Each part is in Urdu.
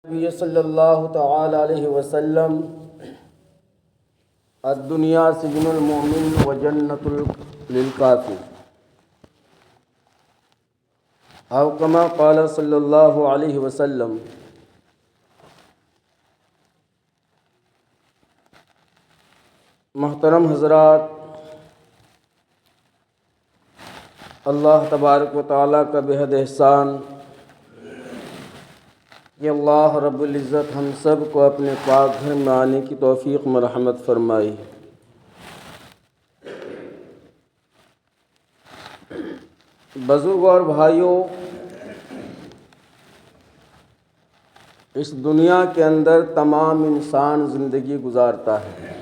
نبی صلی اللہ تعالی علیہ وسلم الدنیا سجن المؤمن و جنت للکافر او کما قال صلی اللہ علیہ وسلم۔ محترم حضرات، اللہ تبارک و تعالیٰ کا بہت احسان کہ اللہ رب العزت ہم سب کو اپنے پاک گھر میں آنے کی توفیق مرحمت فرمائی۔ بزرگوں اور بھائیوں، اس دنیا کے اندر تمام انسان زندگی گزارتا ہے۔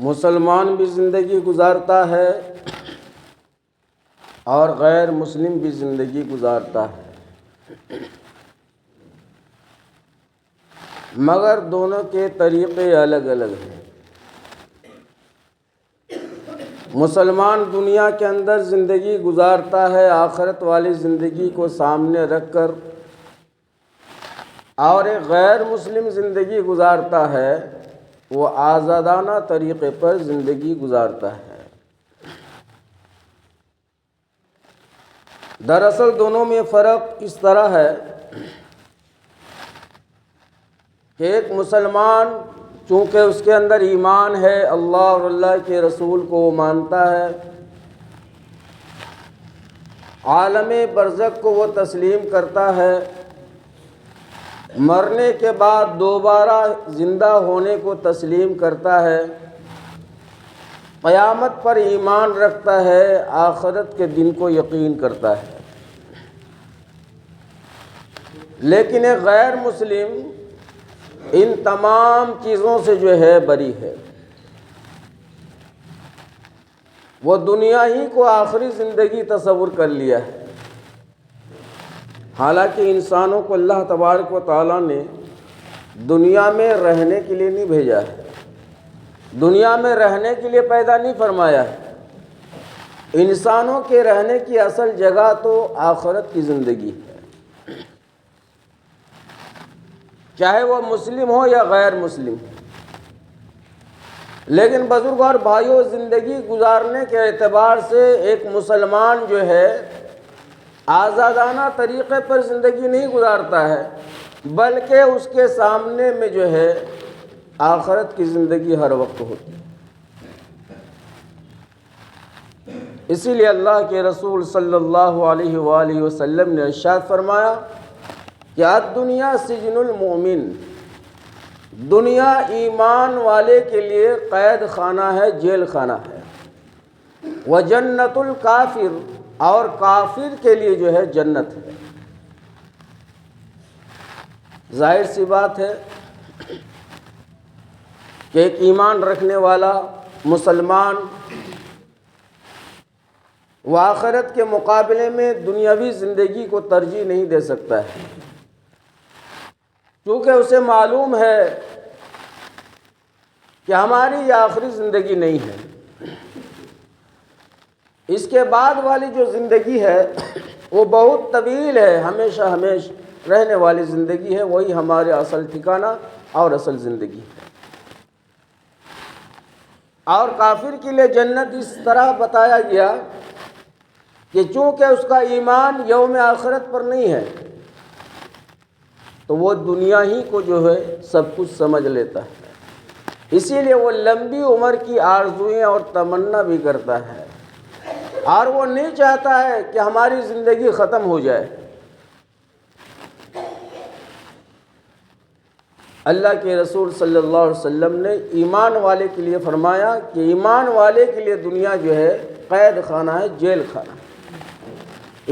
مسلمان بھی زندگی گزارتا ہے اور غیر مسلم بھی زندگی گزارتا ہے، مگر دونوں کے طریقے الگ الگ ہیں۔ مسلمان دنیا کے اندر زندگی گزارتا ہے آخرت والی زندگی کو سامنے رکھ کر، اور ایک غیر مسلم زندگی گزارتا ہے، وہ آزادانہ طریقے پر زندگی گزارتا ہے۔ دراصل دونوں میں فرق اس طرح ہے کہ ایک مسلمان چونکہ اس کے اندر ایمان ہے، اللہ اور اللہ کے رسول کو وہ مانتا ہے، عالم برزخ کو وہ تسلیم کرتا ہے، مرنے کے بعد دوبارہ زندہ ہونے کو تسلیم کرتا ہے، قیامت پر ایمان رکھتا ہے، آخرت کے دن کو یقین کرتا ہے۔ لیکن ایک غیر مسلم ان تمام چیزوں سے جو ہے بری ہے، وہ دنیا ہی کو آخری زندگی تصور کر لیا ہے۔ حالانکہ انسانوں کو اللہ تبارک و تعالیٰ نے دنیا میں رہنے کے لیے نہیں بھیجا ہے، دنیا میں رہنے کے لیے پیدا نہیں فرمایا ہے۔ انسانوں کے رہنے کی اصل جگہ تو آخرت کی زندگی ہے، چاہے وہ مسلم ہو یا غیر مسلم ہو۔ لیکن بزرگ اور بھائیوں، زندگی گزارنے کے اعتبار سے ایک مسلمان جو ہے آزادانہ طریقے پر زندگی نہیں گزارتا ہے، بلکہ اس کے سامنے میں جو ہے آخرت کی زندگی ہر وقت ہوتی ہے۔ اسی لیے اللہ کے رسول صلی اللہ علیہ وآلہ وسلم نے ارشاد فرمایا کہ الدنیا سجن المؤمن، دنیا ایمان والے کے لیے قید خانہ ہے، جیل خانہ ہے، وجنت الکافر، اور کافر کے لیے جو ہے جنت ہے۔ ظاہر سی بات ہے کہ ایک ایمان رکھنے والا مسلمان وہ آخرت کے مقابلے میں دنیاوی زندگی کو ترجیح نہیں دے سکتا ہے، کیونکہ اسے معلوم ہے کہ ہماری یہ آخری زندگی نہیں ہے، اس کے بعد والی جو زندگی ہے وہ بہت طویل ہے، ہمیشہ رہنے والی زندگی ہے، وہی ہمارے اصل ٹھکانہ اور اصل زندگی ہے۔ اور کافر کے لیے جنت اس طرح بتایا گیا کہ چونکہ اس کا ایمان یوم آخرت پر نہیں ہے، تو وہ دنیا ہی کو جو ہے سب کچھ سمجھ لیتا ہے، اسی لیے وہ لمبی عمر کی آرزوئیں اور تمنا بھی کرتا ہے، اور وہ نہیں چاہتا ہے کہ ہماری زندگی ختم ہو جائے۔ اللہ کے رسول صلی اللہ علیہ وسلم نے ایمان والے کے لیے فرمایا کہ ایمان والے کے لیے دنیا جو ہے قید خانہ ہے، جیل خانہ ہے۔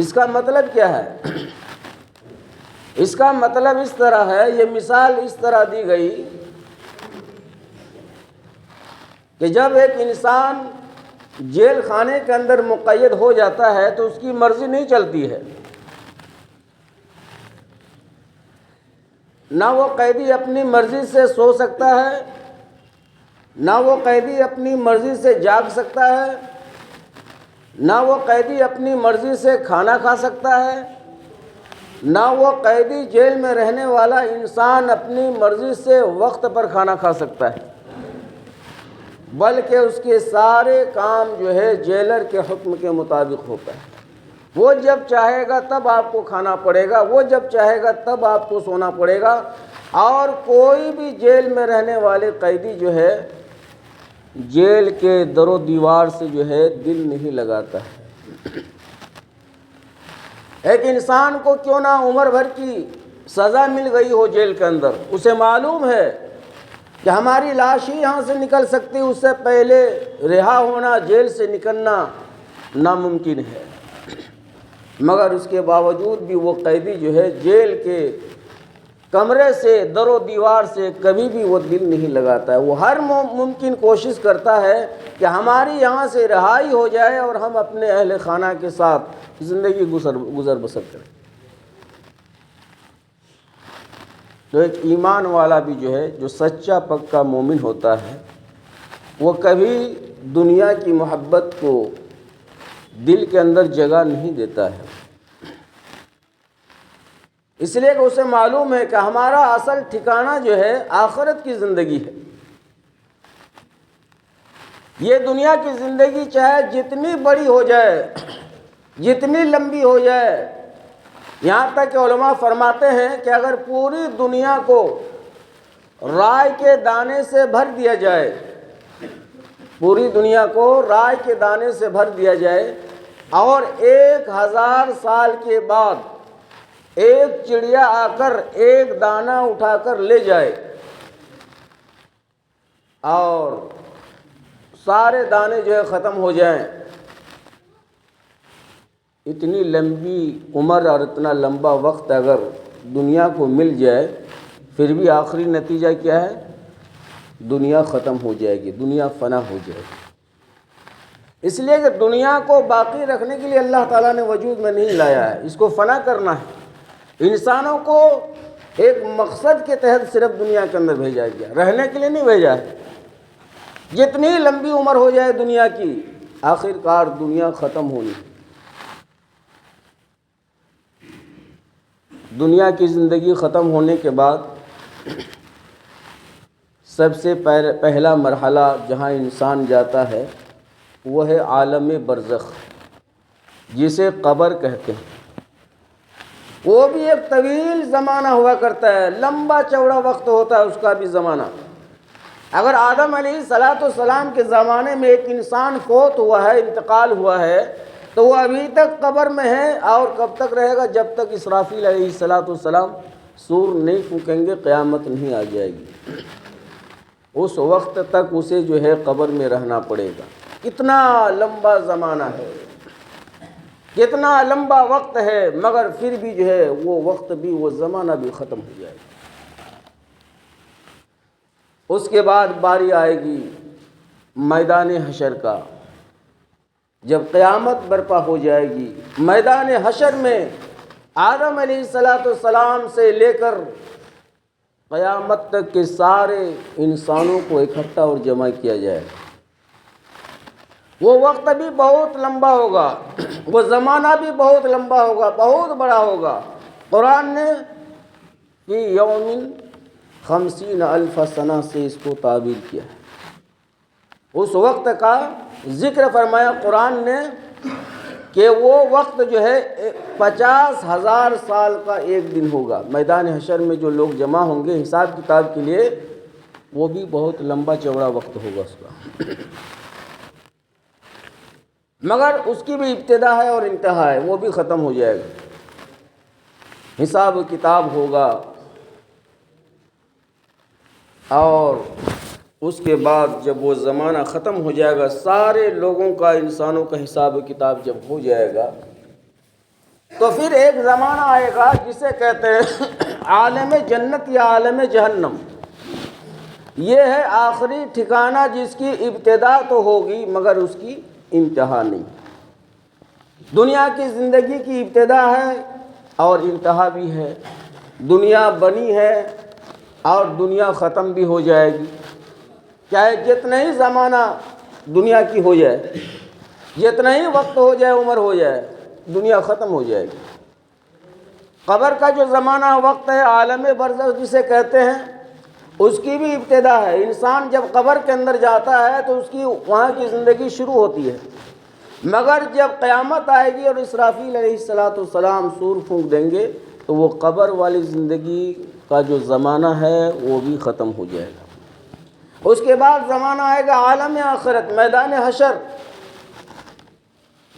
اس کا مطلب کیا ہے؟ اس کا مطلب اس طرح ہے، یہ مثال اس طرح دی گئی کہ جب ایک انسان جیل خانے کے اندر مقید ہو جاتا ہے تو اس کی مرضی نہیں چلتی ہے، نہ وہ قیدی اپنی مرضی سے سو سکتا ہے، نہ وہ قیدی اپنی مرضی سے جاگ سکتا ہے، نہ وہ قیدی اپنی مرضی سے کھانا کھا سکتا ہے، نہ وہ قیدی جیل میں رہنے والا انسان اپنی مرضی سے وقت پر کھانا کھا سکتا ہے، بلکہ اس کے سارے کام جو ہے جیلر کے حکم کے مطابق ہوتا ہے۔ وہ جب چاہے گا تب آپ کو کھانا پڑے گا، وہ جب چاہے گا تب آپ کو سونا پڑے گا، اور کوئی بھی جیل میں رہنے والے قیدی جو ہے جیل کے در و دیوار سے جو ہے دل نہیں لگاتا ہے۔ ایک انسان کو کیوں نہ عمر بھر کی سزا مل گئی ہو جیل کے اندر، اسے معلوم ہے کہ ہماری لاش ہی یہاں سے نکل سکتی، اس سے پہلے رہا ہونا، جیل سے نکلنا ناممکن ہے، مگر اس کے باوجود بھی وہ قیدی جو ہے جیل کے کمرے سے، در و دیوار سے کبھی بھی وہ دل نہیں لگاتا ہے۔ وہ ہر ممکن کوشش کرتا ہے کہ ہماری یہاں سے رہائی ہو جائے اور ہم اپنے اہل خانہ کے ساتھ زندگی گزر بسر کریں۔ تو ایک ایمان والا بھی جو ہے، جو سچا پکا مومن ہوتا ہے، وہ کبھی دنیا کی محبت کو دل کے اندر جگہ نہیں دیتا ہے، اس لیے کہ اسے معلوم ہے کہ ہمارا اصل ٹھکانہ جو ہے آخرت کی زندگی ہے۔ یہ دنیا کی زندگی چاہے جتنی بڑی ہو جائے، جتنی لمبی ہو جائے، یہاں تک کہ علماء فرماتے ہیں کہ اگر پوری دنیا کو رائے کے دانے سے بھر دیا جائے، پوری دنیا کو رائے کے دانے سے بھر دیا جائے، اور 1000 سال کے بعد ایک چڑیا آ کر ایک دانہ اٹھا کر لے جائے اور سارے دانے جو ہے ختم ہو جائیں، اتنی لمبی عمر اور اتنا لمبا وقت اگر دنیا کو مل جائے، پھر بھی آخری نتیجہ کیا ہے؟ دنیا ختم ہو جائے گی، دنیا فنا ہو جائے گی۔ اس لیے کہ دنیا کو باقی رکھنے کے لیے اللہ تعالیٰ نے وجود میں نہیں لایا ہے، اس کو فنا کرنا ہے۔ انسانوں کو ایک مقصد کے تحت صرف دنیا کے اندر بھیجا گیا، رہنے کے لیے نہیں بھیجا ہے۔ جتنی لمبی عمر ہو جائے دنیا کی، آخر کار دنیا ختم ہونی ہے۔ دنیا کی زندگی ختم ہونے کے بعد سب سے پہلا مرحلہ جہاں انسان جاتا ہے وہ ہے عالم برزخ، جسے قبر کہتے ہیں۔ وہ بھی ایک طویل زمانہ ہوا کرتا ہے، لمبا چوڑا وقت ہوتا ہے اس کا بھی زمانہ۔ اگر آدم علیہ السلام کے زمانے میں ایک انسان فوت ہوا ہے، انتقال ہوا ہے، تو وہ ابھی تک قبر میں ہے، اور کب تک رہے گا؟ جب تک اسرافیل علیہ السلام سور نہیں پھونکیں گے، قیامت نہیں آ جائے گی، اس وقت تک اسے جو ہے قبر میں رہنا پڑے گا۔ کتنا لمبا زمانہ ہے، کتنا لمبا وقت ہے، مگر پھر بھی جو ہے وہ وقت بھی، وہ زمانہ بھی ختم ہو جائے گا۔ اس کے بعد باری آئے گی میدان حشر کا، جب قیامت برپا ہو جائے گی۔ میدان حشر میں آدم علیہ السلام سے لے کر قیامت تک کے سارے انسانوں کو اکٹھا اور جمع کیا جائے گا۔ وہ وقت بھی بہت لمبا ہوگا، وہ زمانہ بھی بہت لمبا ہوگا، بہت بڑا ہوگا۔ قرآن نے فی یوم 50,000 سنہ سے اس کو تعبیر کیا ہے۔ اس وقت کا ذکر فرمایا قرآن نے کہ وہ وقت جو ہے 50,000 سال کا ایک دن ہوگا۔ میدان حشر میں جو لوگ جمع ہوں گے حساب کتاب کے لیے، وہ بھی بہت لمبا چوڑا وقت ہوگا اس کا، مگر اس کی بھی ابتدا ہے اور انتہا ہے، وہ بھی ختم ہو جائے گا۔ حساب کتاب ہوگا، اور اس کے بعد جب وہ زمانہ ختم ہو جائے گا، سارے لوگوں کا، انسانوں کا حساب کتاب جب ہو جائے گا، تو پھر ایک زمانہ آئے گا جسے کہتے ہیں عالم جنت یا عالم جہنم۔ یہ ہے آخری ٹھکانہ جس کی ابتدا تو ہوگی مگر اس کی انتہا نہیں۔ دنیا کی زندگی کی ابتدا ہے اور انتہا بھی ہے، دنیا بنی ہے اور دنیا ختم بھی ہو جائے گی، چاہے جتنا ہی زمانہ دنیا کی ہو جائے، جتنا ہی وقت ہو جائے، عمر ہو جائے، دنیا ختم ہو جائے گی۔ قبر کا جو زمانہ وقت ہے، عالم برزخ جسے کہتے ہیں، اس کی بھی ابتدا ہے۔ انسان جب قبر کے اندر جاتا ہے تو اس کی وہاں کی زندگی شروع ہوتی ہے، مگر جب قیامت آئے گی اور اسرافیل علیہ السلام سور پھونک دیں گے تو وہ قبر والی زندگی کا جو زمانہ ہے وہ بھی ختم ہو جائے گا۔ اس کے بعد زمانہ آئے گا عالم آخرت، میدان حشر،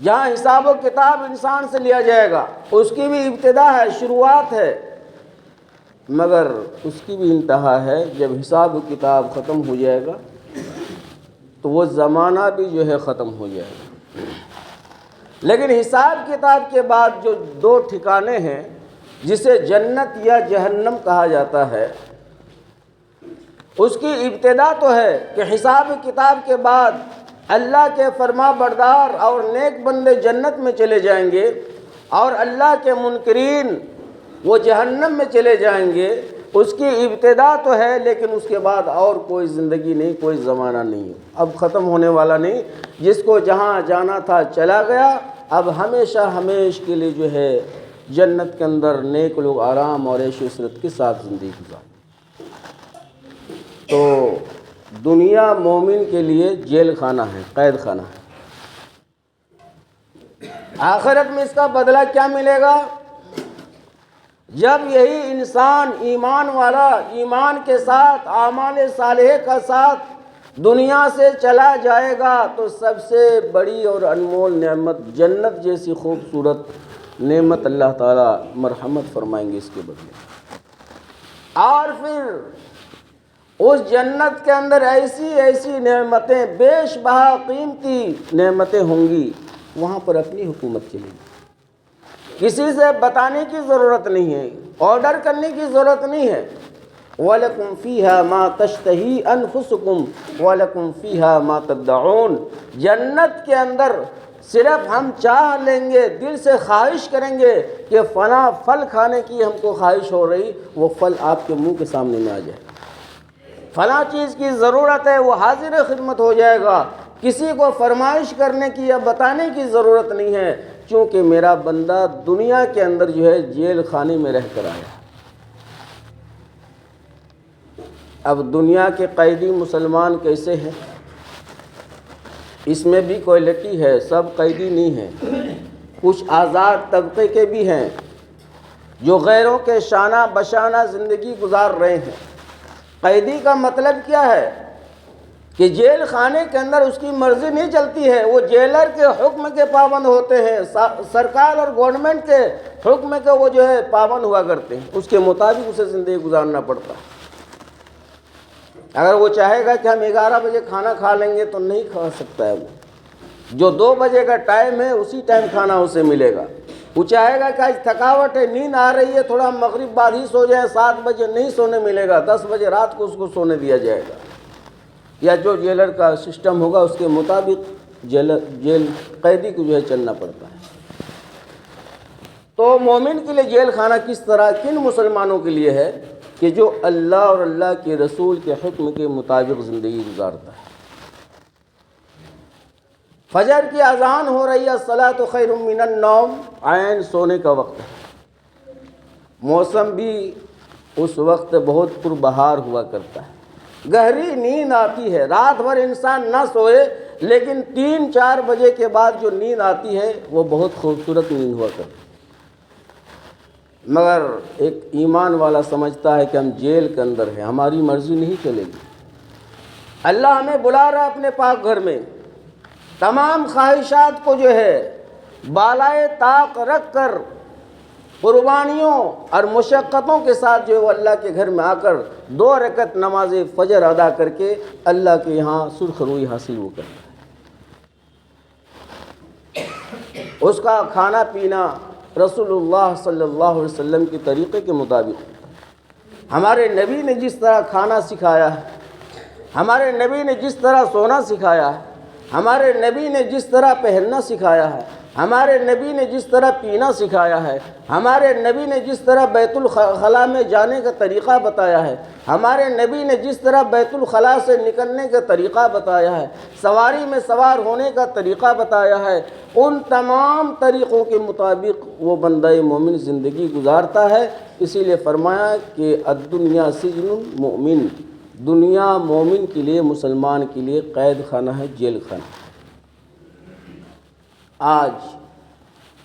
جہاں حساب و کتاب انسان سے لیا جائے گا۔ اس کی بھی ابتدا ہے، شروعات ہے، مگر اس کی بھی انتہا ہے۔ جب حساب و کتاب ختم ہو جائے گا تو وہ زمانہ بھی جو ہے ختم ہو جائے گا۔ لیکن حساب کتاب کے بعد جو دو ٹھکانے ہیں، جسے جنت یا جہنم کہا جاتا ہے، اس کی ابتدا تو ہے کہ حساب کتاب کے بعد اللہ کے فرما بردار اور نیک بندے جنت میں چلے جائیں گے اور اللہ کے منکرین وہ جہنم میں چلے جائیں گے۔ اس کی ابتدا تو ہے، لیکن اس کے بعد اور کوئی زندگی نہیں، کوئی زمانہ نہیں، اب ختم ہونے والا نہیں۔ جس کو جہاں جانا تھا چلا گیا، اب ہمیشہ ہمیش کے لیے جو ہے جنت کے اندر نیک لوگ آرام اور عیش و عشرت کے ساتھ زندگی گزار۔ تو دنیا مومن کے لیے جیل خانہ ہے، قید خانہ ہے۔ آخرت میں اس کا بدلہ کیا ملے گا؟ جب یہی انسان ایمان والا، ایمان کے ساتھ اعمال صالحہ کا ساتھ دنیا سے چلا جائے گا تو سب سے بڑی اور انمول نعمت، جنت جیسی خوبصورت نعمت اللہ تعالیٰ مرحمت فرمائیں گے اس کے بدلے۔ اور پھر اس جنت کے اندر ایسی ایسی نعمتیں، بیش بہا قیمتی نعمتیں ہوں گی، وہاں پر اپنی حکومت چلے گی۔ کسی سے بتانے کی ضرورت نہیں ہے، آرڈر کرنے کی ضرورت نہیں ہے۔ وَلَكُمْ فِيهَا مَا تَشْتَهِي أَنفُسُكُمْ وَلَكُمْ فِيهَا مَا تَدَّعُونَ۔ جنت کے اندر صرف ہم چاہ لیں گے، دل سے خواہش کریں گے کہ فلاں پھل کھانے کی ہم کو خواہش ہو رہی، وہ پھل آپ کے منہ کے سامنے میں آ جائے۔ فلاں چیز کی ضرورت ہے، وہ حاضر خدمت ہو جائے گا۔ کسی کو فرمائش کرنے کی یا بتانے کی ضرورت نہیں ہے، چونکہ میرا بندہ دنیا کے اندر جو ہے جیل خانے میں رہ کر آیا۔ اب دنیا کے قیدی مسلمان کیسے ہیں؟ اس میں بھی کوالٹی ہے، سب قیدی نہیں ہیں۔ کچھ آزاد طبقے کے بھی ہیں جو غیروں کے شانہ بشانہ زندگی گزار رہے ہیں۔ قیدی کا مطلب کیا ہے کہ جیل خانے کے اندر اس کی مرضی نہیں چلتی ہے، وہ جیلر کے حکم کے پابند ہوتے ہیں، سرکار اور گورنمنٹ کے حکم کے وہ جو ہے پابند ہوا کرتے ہیں، اس کے مطابق اسے زندگی گزارنا پڑتا ہے۔ اگر وہ چاہے گا کہ ہم 11 بجے کھانا کھا لیں گے تو نہیں کھا سکتا ہے۔ وہ جو 2 بجے کا ٹائم ہے اسی ٹائم کھانا اسے ملے گا۔ وہ چاہے گا کہ آج تھکاوٹ ہے، نیند آ رہی ہے، تھوڑا مغرب بعد ہی سو جائیں، 7 بجے نہیں سونے ملے گا، 10 بجے رات کو اس کو سونے دیا جائے گا، یا جو جیلر کا سسٹم ہوگا اس کے مطابق جیل قیدی کو جو ہے چلنا پڑتا ہے۔ تو مومن کے لیے جیل خانہ کس طرح، کن مسلمانوں کے لیے ہے کہ جو اللہ اور اللہ کے رسول کے حکم کے مطابق زندگی گزارتا ہے۔ فجر کی اذان ہو رہی ہے، الصلاۃ خیر من النوم، عین سونے کا وقت ہے۔ موسم بھی اس وقت بہت پربہار ہوا کرتا ہے، گہری نیند آتی ہے، رات بھر انسان نہ سوئے لیکن 3-4 بجے کے بعد جو نیند آتی ہے وہ بہت خوبصورت نیند ہوا کرتی ہے۔ مگر ایک ایمان والا سمجھتا ہے کہ ہم جیل کے اندر ہیں، ہماری مرضی نہیں چلے گی۔ اللہ ہمیں بلا رہا اپنے پاک گھر میں، تمام خواہشات کو جو ہے بالائے طاق رکھ کر قربانیوں اور مشقتوں کے ساتھ جو ہے وہ اللہ کے گھر میں آ کر 2 رکعت نماز فجر ادا کر کے اللہ کے یہاں سرخ روئی حاصل وہ کرتا ہے۔ اس کا کھانا پینا رسول اللہ صلی اللہ علیہ وسلم کے طریقے کے مطابق، ہمارے نبی نے جس طرح کھانا سکھایا ہے، ہمارے نبی نے جس طرح سونا سکھایا ہے، ہمارے نبی نے جس طرح پہننا سکھایا ہے، ہمارے نبی نے جس طرح پینا سکھایا ہے، ہمارے نبی نے جس طرح بیت الخلاء میں جانے کا طریقہ بتایا ہے، ہمارے نبی نے جس طرح بیت الخلاء سے نکلنے کا طریقہ بتایا ہے، سواری میں سوار ہونے کا طریقہ بتایا ہے، ان تمام طریقوں کے مطابق وہ بندہ مومن زندگی گزارتا ہے۔ اسی لیے فرمایا کہ الدنیا سجن المؤمن، دنیا مومن کے لیے، مسلمان کے لیے قید خانہ ہے، جیل خانہ۔ آج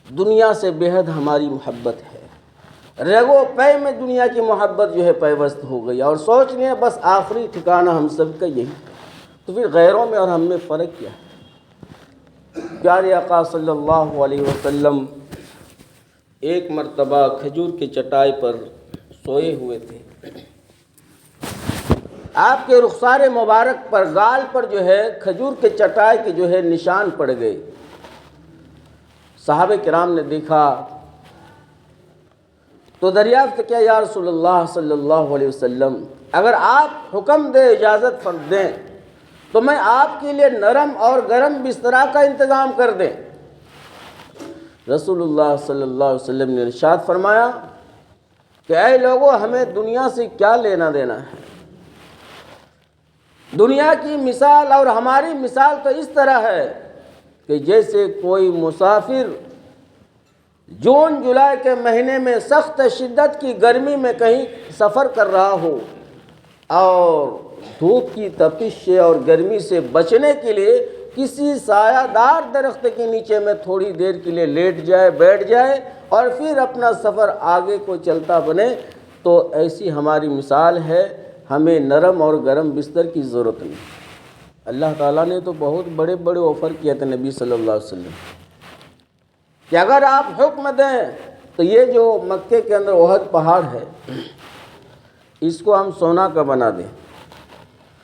دنیا سے بے حد ہماری محبت ہے، رگو پے میں دنیا کی محبت جو ہے پیوست ہو گئی، اور سوچ رہے ہیں بس آخری ٹھکانہ ہم سب کا یہی، تو پھر غیروں میں اور ہم میں فرق کیا ہے؟ پیارے آقا صلی اللہ علیہ وسلم ایک مرتبہ کھجور کی چٹائی پر سوئے ہوئے تھے، آپ کے رخسار مبارک پر، گال پر جو ہے کھجور کے چٹائی کے جو ہے نشان پڑ گئے۔ صحابہ کرام نے دیکھا تو دریافت کیا، یا رسول اللہ صلی اللہ علیہ وسلم، اگر آپ حکم دیں، اجازت دیں تو میں آپ کے لیے نرم اور گرم بستر کا انتظام کر دیں۔ رسول اللہ صلی اللہ علیہ وسلم نے ارشاد فرمایا کہ اے لوگو، ہمیں دنیا سے کیا لینا دینا ہے؟ دنیا کی مثال اور ہماری مثال تو اس طرح ہے کہ جیسے کوئی مسافر جون جولائی کے مہینے میں سخت شدت کی گرمی میں کہیں سفر کر رہا ہو، اور دھوپ کی تپش سے اور گرمی سے بچنے کے لیے کسی سایہ دار درخت کے نیچے میں تھوڑی دیر کے لیے لیٹ جائے، بیٹھ جائے، اور پھر اپنا سفر آگے کو چلتا بنے، تو ایسی ہماری مثال ہے۔ ہمیں نرم اور گرم بستر کی ضرورت نہیں۔ اللہ تعالیٰ نے تو بہت بڑے بڑے آفر کیا تھے نبی صلی اللہ علیہ وسلم کہ اگر آپ حکم دیں تو یہ جو مکے کے اندر احد پہاڑ ہے، اس کو ہم سونا کا بنا دیں،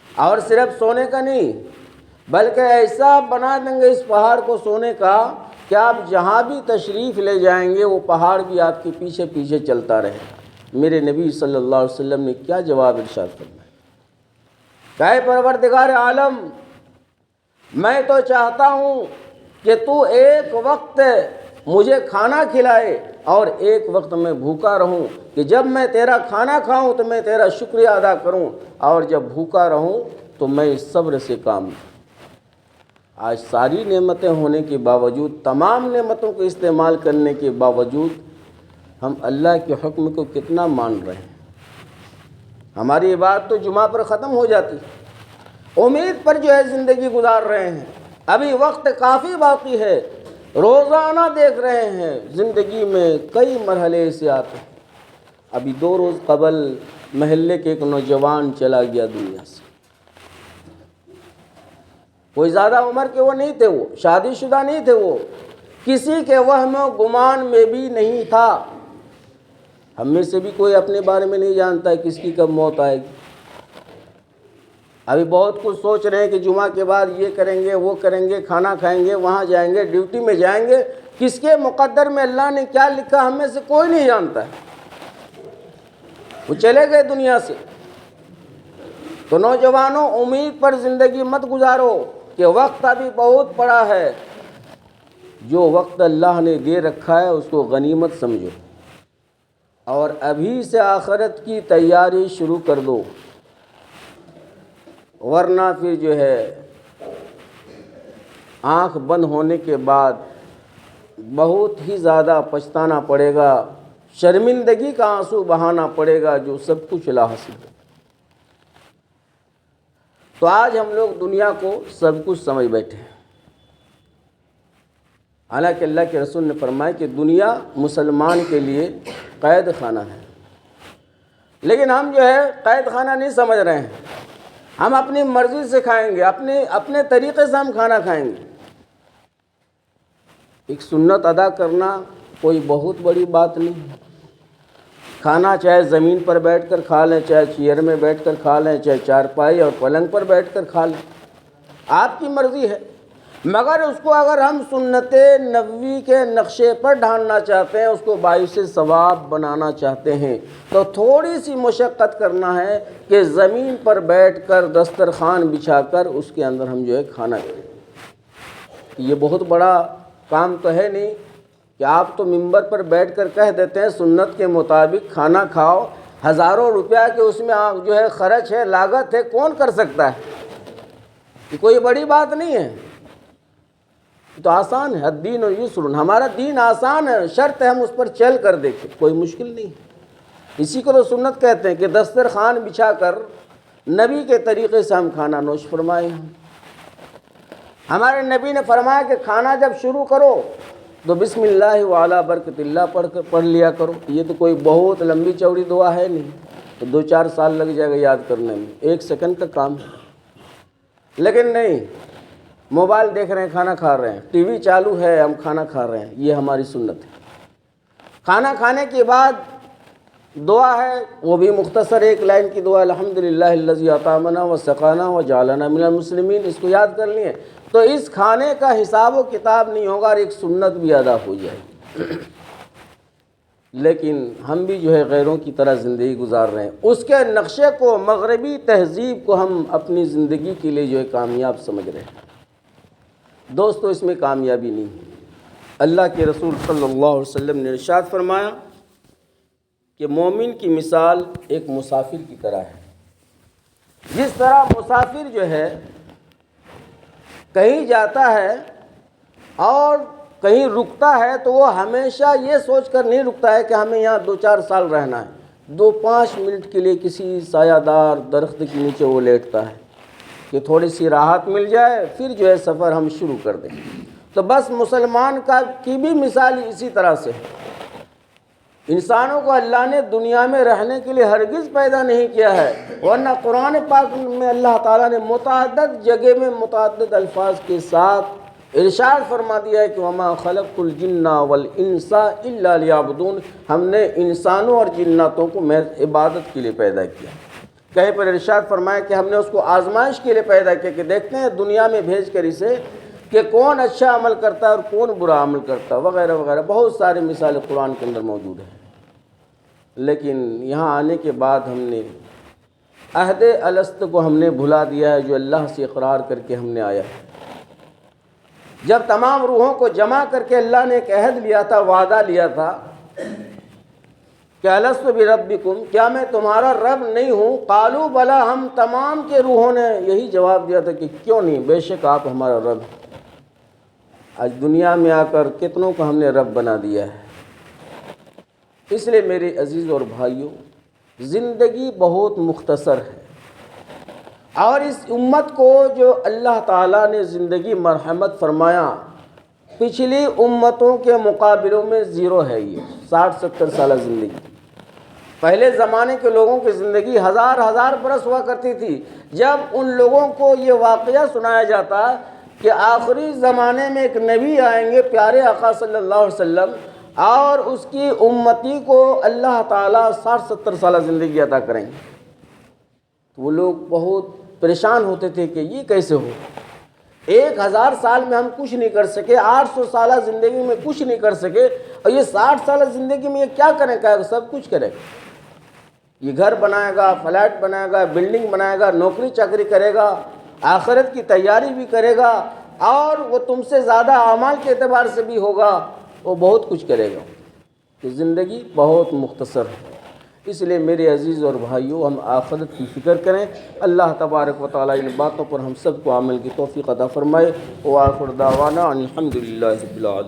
اور صرف سونے کا نہیں بلکہ ایسا بنا دیں گے اس پہاڑ کو سونے کا کہ آپ جہاں بھی تشریف لے جائیں گے وہ پہاڑ بھی آپ کے پیچھے پیچھے چلتا رہے۔ میرے نبی صلی اللہ علیہ وسلم نے کیا جواب ارشاد فرمایا، اے پروردگار عالم، میں تو چاہتا ہوں کہ تو ایک وقت مجھے کھانا کھلائے اور ایک وقت میں بھوکا رہوں، کہ جب میں تیرا کھانا کھاؤں تو میں تیرا شکریہ ادا کروں، اور جب بھوکا رہوں تو میں صبر سے کام لوں۔ آج ساری نعمتیں ہونے کے باوجود، تمام نعمتوں کو استعمال کرنے کے باوجود، ہم اللہ کے حکم کو کتنا مان رہے ہیں؟ ہماری بات تو جمعہ پر ختم ہو جاتی، امید پر جو ہے زندگی گزار رہے ہیں، ابھی وقت کافی باقی ہے، روزانہ دیکھ رہے ہیں زندگی میں کئی مرحلے ایسے آتے ہیں۔ ابھی 2 روز قبل محلے کے ایک نوجوان چلا گیا دنیا سے، کوئی زیادہ عمر کے وہ نہیں تھے، وہ شادی شدہ نہیں تھے، وہ کسی کے وہم و گمان میں بھی نہیں تھا۔ ہم میں سے بھی کوئی اپنے بارے میں نہیں جانتا ہے کس کی کب موت آئے گی۔ ابھی بہت کچھ سوچ رہے ہیں کہ جمعہ کے بعد یہ کریں گے، وہ کریں گے، کھانا کھائیں گے، وہاں جائیں گے، ڈیوٹی میں جائیں گے۔ کس کے مقدر میں اللہ نے کیا لکھا ہم میں سے کوئی نہیں جانتا ہے، وہ چلے گئے دنیا سے۔ تو نوجوانوں، امید پر زندگی مت گزارو کہ وقت ابھی بہت پڑا ہے۔ جو وقت اللہ نے دے رکھا ہے اس کو غنیمت سمجھو، اور ابھی سے آخرت کی تیاری شروع کر دو، ورنہ پھر جو ہے آنکھ بند ہونے کے بعد بہت ہی زیادہ پچھتانا پڑے گا، شرمندگی کا آنسو بہانا پڑے گا، جو سب کچھ لا حاصل ہے۔ تو آج ہم لوگ دنیا کو سب کچھ سمجھ بیٹھے ہیں، حالانکہ اللہ کے رسول نے فرمایا کہ دنیا مسلمان کے لیے قید خانہ ہے، لیکن ہم جو ہے قید خانہ نہیں سمجھ رہے ہیں۔ ہم اپنی مرضی سے کھائیں گے، اپنے طریقے سے ہم کھانا کھائیں گے۔ ایک سنت ادا کرنا کوئی بہت بڑی بات نہیں ہے۔ کھانا چاہے زمین پر بیٹھ کر کھا لیں، چاہے چیئر میں بیٹھ کر کھا لیں، چاہے چارپائی اور پلنگ پر بیٹھ کر کھا لیں، آپ کی مرضی ہے۔ مگر اس کو اگر ہم سنت نبوی کے نقشے پر ڈھالنا چاہتے ہیں، اس کو باعث ثواب بنانا چاہتے ہیں، تو تھوڑی سی مشقت کرنا ہے کہ زمین پر بیٹھ کر دسترخوان بچھا کر اس کے اندر ہم جو ہے کھانا کھائیں۔ یہ بہت بڑا کام تو ہے نہیں کہ آپ تو ممبر پر بیٹھ کر کہہ دیتے ہیں سنت کے مطابق کھانا کھاؤ، ہزاروں روپیہ کے اس میں جو ہے خرچ ہے، لاگت ہے، کون کر سکتا ہے؟ یہ کوئی بڑی بات نہیں ہے، یہ تو آسان ہے۔ الدین یسر، ہمارا دین آسان ہے، شرط ہے ہم اس پر چل کر دیکھیں، کوئی مشکل نہیں۔ اسی کو تو سنت کہتے ہیں کہ دسترخوان بچھا کر نبی کے طریقے سے ہم کھانا نوش فرمائے ہیں۔ ہمارے نبی نے فرمایا کہ کھانا جب شروع کرو تو بسم اللہ وعلی برکت اللہ پڑھ لیا کرو۔ یہ تو کوئی بہت لمبی چوڑی دعا ہے نہیں، تو 2-4 سال لگ جائے گا یاد کرنے میں، 1 سیکنڈ کا کام ہے۔ لیکن نہیں، موبائل دیکھ رہے ہیں کھانا کھا رہے ہیں، ٹی وی چالو ہے ہم کھانا کھا رہے ہیں، یہ ہماری سنت ہے۔ کھانا کھانے کے بعد دعا ہے، وہ بھی مختصر 1 لائن کی دعا، الحمدللہ الذی اطعمنا وسقانا وجعلنا من المسلمین، اس کو یاد کر لیے تو اس کھانے کا حساب و کتاب نہیں ہوگا اور ایک سنت بھی ادا ہو جائے گی۔ لیکن ہم بھی جو ہے غیروں کی طرح زندگی گزار رہے ہیں، اس کے نقشے کو، مغربی تہذیب کو ہم اپنی زندگی کے لیے جو ہے کامیاب سمجھ رہے ہیں۔ دوستو، اس میں کامیابی نہیں ہے۔ اللہ کے رسول صلی اللہ علیہ وسلم نے ارشاد فرمایا کہ مومن کی مثال ایک مسافر کی طرح ہے۔ جس طرح مسافر جو ہے کہیں جاتا ہے اور کہیں رکتا ہے تو وہ ہمیشہ یہ سوچ کر نہیں رکتا ہے کہ ہمیں یہاں 2-4 سال رہنا ہے، 2-5 منٹ کے لیے کسی سایہ دار درخت کے نیچے وہ لیٹتا ہے کہ تھوڑی سی راحت مل جائے، پھر جو ہے سفر ہم شروع کر دیں۔ تو بس مسلمان کی بھی مثال اسی طرح سے ہے۔ انسانوں کو اللہ نے دنیا میں رہنے کے لیے ہرگز پیدا نہیں کیا ہے، ورنہ قرآن پاک میں اللہ تعالیٰ نے متعدد جگہ میں متعدد الفاظ کے ساتھ ارشاد فرما دیا ہے کہ وَمَا خَلَقْتُ الْجِنَّ وَالْإِنسَ إِلَّا لِيَعْبُدُونِ، ہم نے انسانوں اور جناتوں کو محض عبادت کے لیے پیدا کیا۔ کہیں پر ارشاد فرمایا کہ ہم نے اس کو آزمائش کے لیے پیدا کیا کہ دیکھتے ہیں دنیا میں بھیج کر اسے کہ کون اچھا عمل کرتا ہے اور کون برا عمل کرتا ہے، وغیرہ وغیرہ، بہت ساری مثالیں قرآن کے اندر موجود ہیں۔ لیکن یہاں آنے کے بعد ہم نے عہد الست کو ہم نے بھلا دیا ہے جو اللہ سے اقرار کر کے ہم نے آیا ہے۔ جب تمام روحوں کو جمع کر کے اللہ نے ایک عہد لیا تھا، وعدہ لیا تھا کہ الست بربکم، کیا میں تمہارا رب نہیں ہوں؟ قالوا بلا، ہم تمام کے روحوں نے یہی جواب دیا تھا کہ کیوں نہیں، بے شک آپ ہمارا رب ہیں۔ آج دنیا میں آ کر کتنوں کو ہم نے رب بنا دیا ہے۔ اس لیے میرے عزیز اور بھائیوں، زندگی بہت مختصر ہے، اور اس امت کو جو اللہ تعالیٰ نے زندگی مرحمت فرمایا، پچھلی امتوں کے مقابلوں میں زیرو ہے۔ یہ 60-70 سالہ زندگی، پہلے زمانے کے لوگوں کی زندگی ہزار برس ہوا کرتی تھی۔ جب ان لوگوں کو یہ واقعہ سنایا جاتا کہ آخری زمانے میں ایک نبی آئیں گے، پیارے آقا صلی اللہ علیہ وسلم، اور اس کی امتی کو اللہ تعالیٰ 60-70 سالہ زندگی عطا کریں گے، تو وہ لوگ بہت پریشان ہوتے تھے کہ یہ کیسے ہو، 1000 سال میں ہم کچھ نہیں کر سکے، 800 سالہ زندگی میں کچھ نہیں کر سکے، اور یہ 60 سالہ زندگی میں یہ کیا کرے گا؟ سب کچھ کرے گا، یہ گھر بنائے گا، فلیٹ بنائے گا، بلڈنگ بنائے گا، نوکری چاکری کرے گا، آخرت کی تیاری بھی کرے گا، اور وہ تم سے زیادہ اعمال کے اعتبار سے بھی ہوگا، وہ بہت کچھ کرے گا۔ تو زندگی بہت مختصر ہے۔ اس لیے میرے عزیز اور بھائیوں، ہم آخرت کی فکر کریں۔ اللہ تبارک و تعالیٰ ان باتوں پر ہم سب کو عمل کی توفیق عطا فرمائے۔ وآخر دعوانا ان الحمد للہ رب العالمین۔